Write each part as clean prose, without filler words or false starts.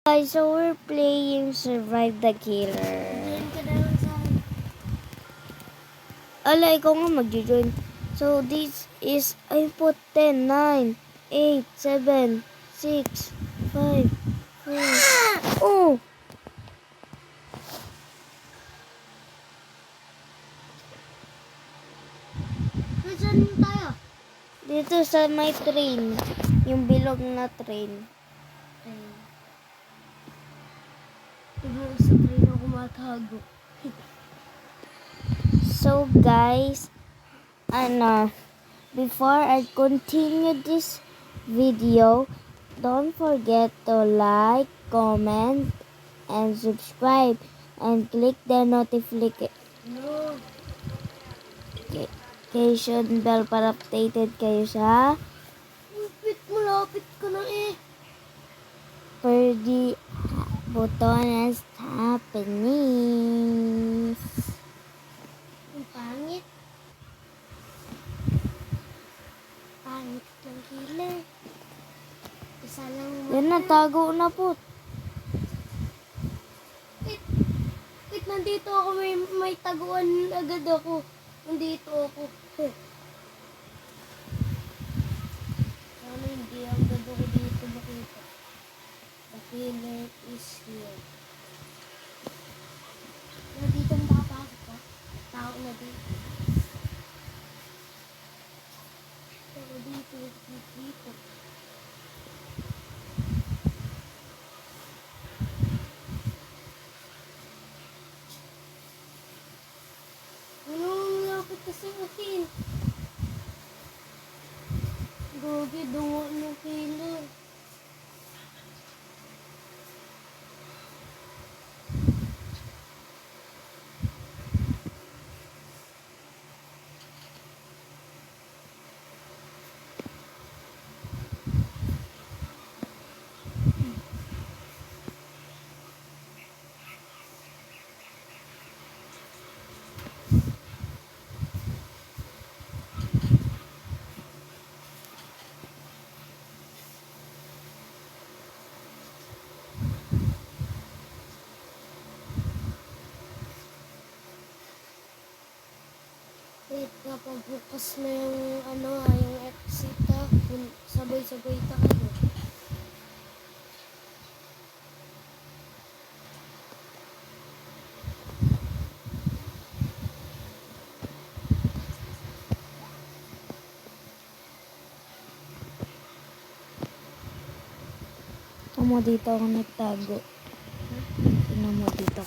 Guys, so we're playing Survive the Killer. Ala, ikaw nga mag-join. So this is, I put 10, 9, 8, 7, 6, 5, 4. Oh! Saan tayo? Dito sa may train. Yung bilog na train. Tignan sa train ako matago. So guys, before I continue this video, don't forget to like, comment, and subscribe, and click the notification bell para updated kayo sa Malapit ka na eh. per the Botones happenings. Ang pangit. Pangit ng killer. Isa lang Yan na, tago na po. Wait, nandito ako. May taguan agad ako. Nandito ako. Sana hindi agad ako dito makita. The killer is here. Nandito makapasok ka? Tao na dito. Tao dito. Dito. Lapit kasi akin. Gogi, dungo ng killer. Wait, kapag bukas na yung yung exit sabay-sabay tayo. Tama, dito ako nagtago. Tingnan mo dito.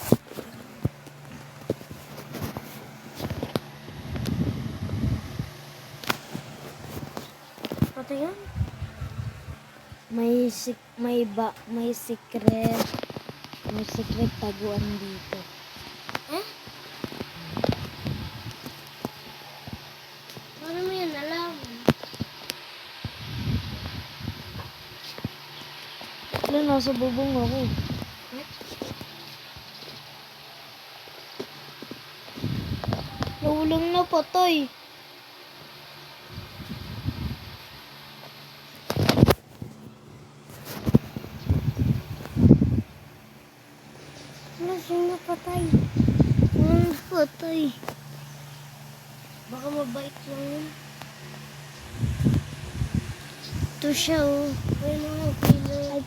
Ito yun? May secret taguan dito. Eh? Paano mo yan alam? Wala, nasa bubong ako. Nawalang na patay. Wala siyang napatay. Walang patay. Baka mabait lang yun. Ito siya, oh. Ayun ang killer. Ay,